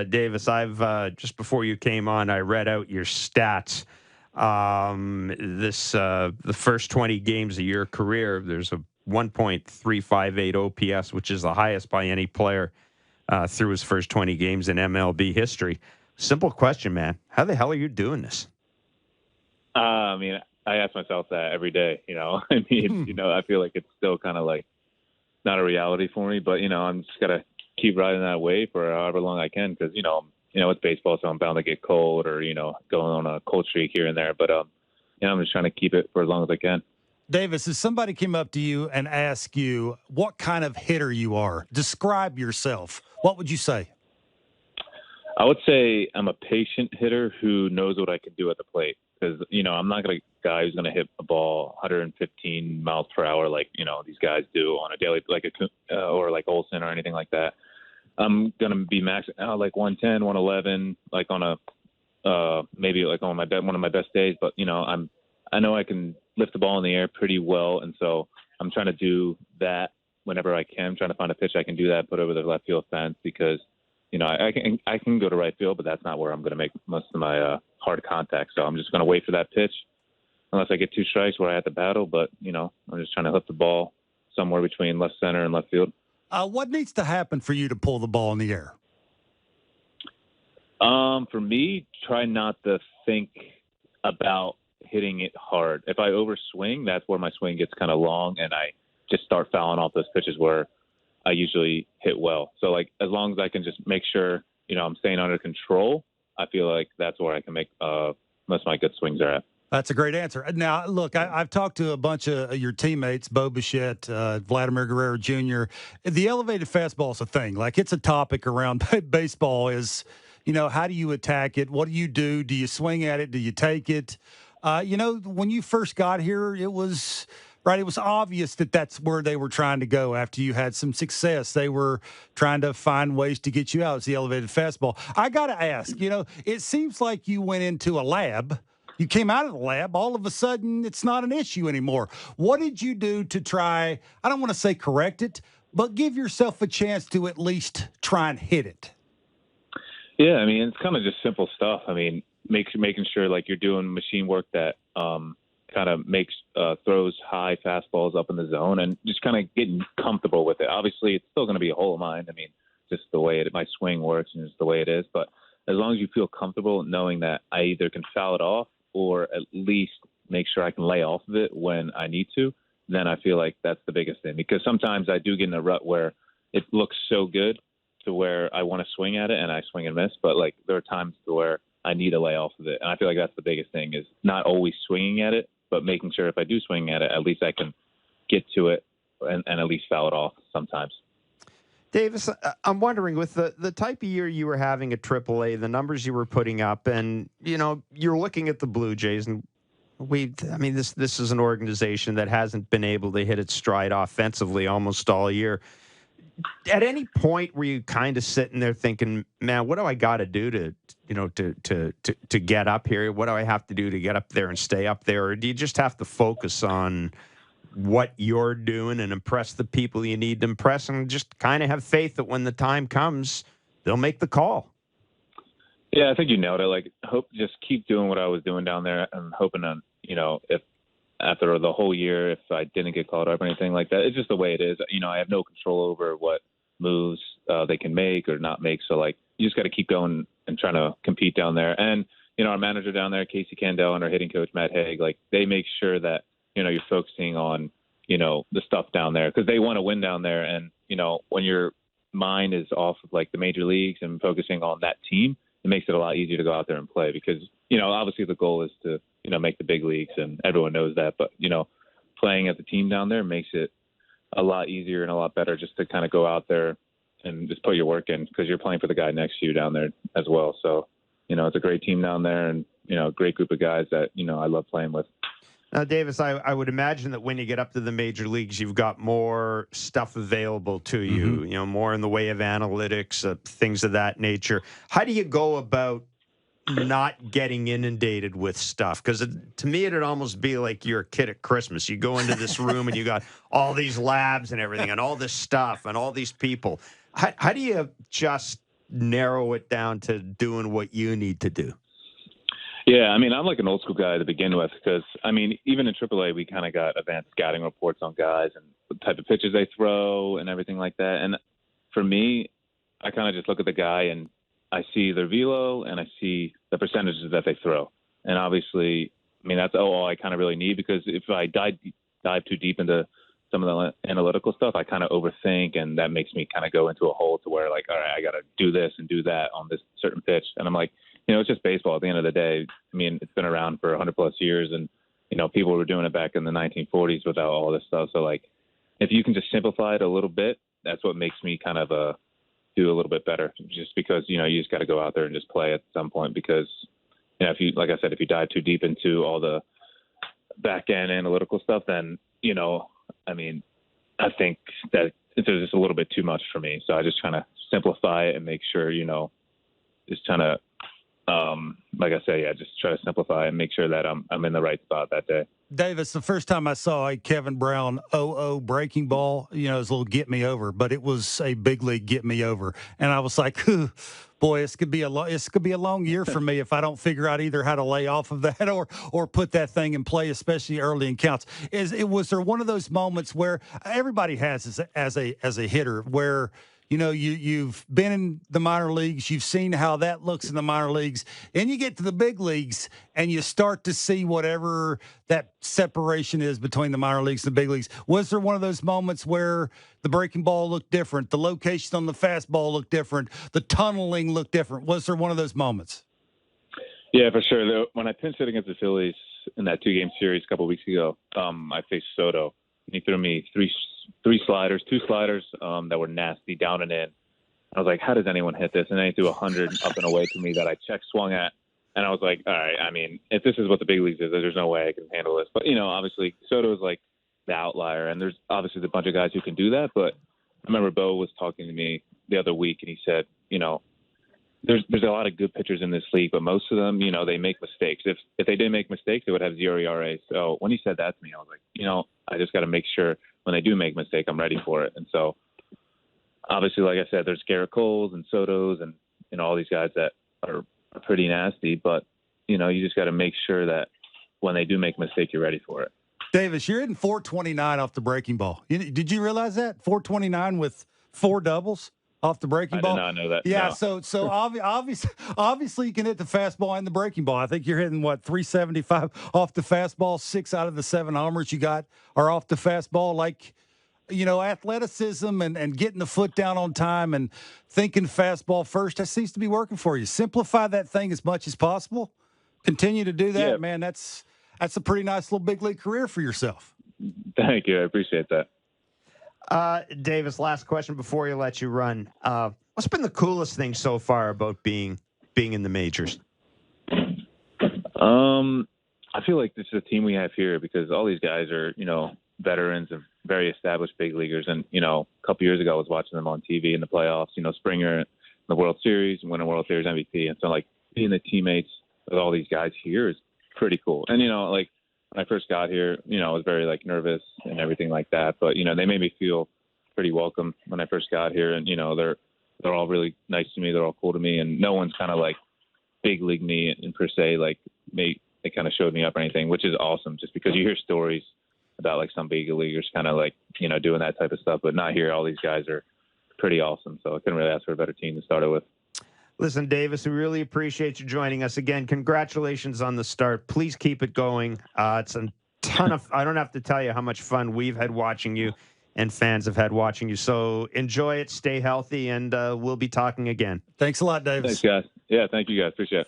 Davis, I've just before you came on, I read out your stats. The first 20 games of your career, there's a 1.358 OPS, which is the highest by any player through his first 20 games in MLB history. Simple question, man. How the hell are you doing this? I mean, I ask myself that every day. I mean, I feel like it's still kind of like not a reality for me, but I'm just gotta keep riding that wave for however long I can because it's baseball, so I'm bound to get cold or going on a cold streak here and there. But I'm just trying to keep it for as long as I can. Davis, if somebody came up to you and asked you what kind of hitter you are, describe yourself, what would you say? I would say I'm a patient hitter who knows what I can do at the plate because, I'm not a guy who's going to hit a ball 115 miles per hour like, these guys do on a daily, or like Olsen or anything like that. I'm going to be max like 110, 111, like on maybe like on one of my best days. But, I know I can lift the ball in the air pretty well. And so I'm trying to do that whenever I can. I'm trying to find a pitch I can do that, put over the left field fence because, I can go to right field, but that's not where I'm going to make most of my hard contact. So I'm just going to wait for that pitch unless I get two strikes where I have to battle. But, I'm just trying to lift the ball somewhere between left center and left field. What needs to happen for you to pull the ball in the air? For me, try not to think about hitting it hard. If I overswing, that's where my swing gets kind of long, and I just start fouling off those pitches where I usually hit well. So, like, as long as I can just make sure, I'm staying under control, I feel like that's where I can make most of my good swings are at. That's a great answer. Now, look, I've talked to a bunch of your teammates, Bo Bichette, Vladimir Guerrero Jr. The elevated fastball is a thing. Like, it's a topic around baseball is, how do you attack it? What do you do? Do you swing at it? Do you take it? When you first got here, it was obvious that that's where they were trying to go after you had some success. They were trying to find ways to get you out. It's the elevated fastball. I got to ask, it seems like you went into a lab. You came out of the lab, all of a sudden it's not an issue anymore. What did you do to try, I don't want to say correct it, but give yourself a chance to at least try and hit it? Yeah, I mean, it's kind of just simple stuff. I mean, making sure like you're doing machine work that kind of makes throws high fastballs up in the zone and just kind of getting comfortable with it. Obviously, it's still going to be a hole of mine. I mean, just the way my swing works and just the way it is. But as long as you feel comfortable knowing that I either can foul it off or at least make sure I can lay off of it when I need to, then I feel like that's the biggest thing. Because sometimes I do get in a rut where it looks so good to where I want to swing at it and I swing and miss. But like there are times where I need to lay off of it. And I feel like that's the biggest thing is not always swinging at it, but making sure if I do swing at it, at least I can get to it and at least foul it off sometimes. Davis, I'm wondering, with the type of year you were having at AAA, the numbers you were putting up, and, you're looking at the Blue Jays, and this is an organization that hasn't been able to hit its stride offensively almost all year. At any point were you kind of sitting there thinking, man, what do I got to do to get up here? What do I have to do to get up there and stay up there? Or do you just have to focus on what you're doing and impress the people you need to impress and just kind of have faith that when the time comes, they'll make the call? Yeah, I think you nailed it. Like, just keep doing what I was doing down there and hoping on, if after the whole year, if I didn't get called up or anything like that, it's just the way it is. I have no control over what moves they can make or not make. So, like, you just got to keep going and trying to compete down there. And, our manager down there, Casey Candell, and our hitting coach, Matt Haig, like, they make sure that, you're focusing on, the stuff down there because they want to win down there. And, when your mind is off of like the major leagues and focusing on that team, it makes it a lot easier to go out there and play because, obviously the goal is to, make the big leagues and everyone knows that. But, playing as a team down there makes it a lot easier and a lot better just to kind of go out there and just put your work in because you're playing for the guy next to you down there as well. So, it's a great team down there and, a great group of guys that, I love playing with. Now, Davis, I would imagine that when you get up to the major leagues, you've got more stuff available to you, more in the way of analytics, things of that nature. How do you go about not getting inundated with stuff? Because to me, it'd almost be like you're a kid at Christmas. You go into this room and you got all these labs and everything and all this stuff and all these people. How do you just narrow it down to doing what you need to do? Yeah, I mean, I'm like an old school guy to begin with because, I mean, even in AAA, we kind of got advanced scouting reports on guys and the type of pitches they throw and everything like that. And for me, I kind of just look at the guy and I see their velo and I see the percentages that they throw. And obviously, I mean, that's all I kind of really need, because if I dive too deep into some of the analytical stuff, I kind of overthink, and that makes me kind of go into a hole to where, like, all right, I got to do this and do that on this certain pitch. And I'm like, it's just baseball at the end of the day. I mean, it's been around for 100 plus years, and, people were doing it back in the 1940s without all this stuff. So, like, if you can just simplify it a little bit, that's what makes me kind of do a little bit better, just because, you just got to go out there and just play at some point, because, if you, like I said, if you dive too deep into all the back end analytical stuff, then, I mean, I think that there's just a little bit too much for me. So I just trying to simplify it and make sure, just trying to, like I say, just try to simplify and make sure that I'm in the right spot that day. Davis, the first time I saw a Kevin Brown 0-0 breaking ball, it was a little get me over, but it was a big league get me over. And I was like, boy, this could be a long year for me if I don't figure out either how to lay off of that or put that thing in play, especially early in counts. Was there one of those moments where everybody has as a hitter where you've been in the minor leagues, you've seen how that looks in the minor leagues, and you get to the big leagues and you start to see whatever that separation is between the minor leagues and the big leagues? Was there one of those moments where the breaking ball looked different, the location on the fastball looked different, the tunneling looked different? Was there one of those moments? Yeah, for sure. When I pinch hit against the Phillies in that 2-game series a couple of weeks ago, I faced Soto. He threw me two sliders that were nasty down and in. I was like, how does anyone hit this? And then he threw 100 up and away to me that I swung at. And I was like, all right, I mean, if this is what the big leagues is, there's no way I can handle this. But, obviously Soto is like the outlier, and there's obviously a bunch of guys who can do that. But I remember Bo was talking to me the other week, and he said, there's a lot of good pitchers in this league, but most of them, they make mistakes. If they didn't make mistakes, they would have 0 ERA. So when he said that to me, I was like, I just got to make sure when they do make a mistake, I'm ready for it. And so obviously, like I said, there's Garrett Coles and Sotos and all these guys that are pretty nasty, but you just got to make sure that when they do make a mistake, you're ready for it. Davis, you're hitting 429 off the breaking ball. Did you realize that? 429 with 4 doubles off the breaking ball? I did not know that. Yeah, no. so obviously you can hit the fastball and the breaking ball. I think you're hitting 375 off the fastball. 6 out of the 7 homers you got are off the fastball. Like, athleticism and getting the foot down on time and thinking fastball first, that seems to be working for you. Simplify that thing as much as possible. Continue to do that, man. That's a pretty nice little big league career for yourself. Thank you. I appreciate that. Davis, last question before you let you run. What's been the coolest thing so far about being in the majors? I feel like this is a team we have here because all these guys are, veterans and very established big leaguers. And, a couple years ago, I was watching them on TV in the playoffs, Springer in the World Series and winning World Series MVP. And so, like, being the teammates with all these guys here is pretty cool. And, like, when I first got here, I was very, like, nervous and everything like that. But, they made me feel pretty welcome when I first got here. And, they're all really nice to me. They're all cool to me. And no one's kind of, like, big league me and per se, like, they kind of showed me up or anything, which is awesome just because you hear stories about, like, some big leaguers kind of, like, doing that type of stuff. But not here. All these guys are pretty awesome. So I couldn't really ask for a better team to start it with. Listen, Davis, we really appreciate you joining us again. Congratulations on the start. Please keep it going. It's a ton of, I don't have to tell you how much fun we've had watching you and fans have had watching you. So enjoy it, stay healthy, and we'll be talking again. Thanks a lot, Davis. Thanks, guys. Yeah, thank you, guys. Appreciate it.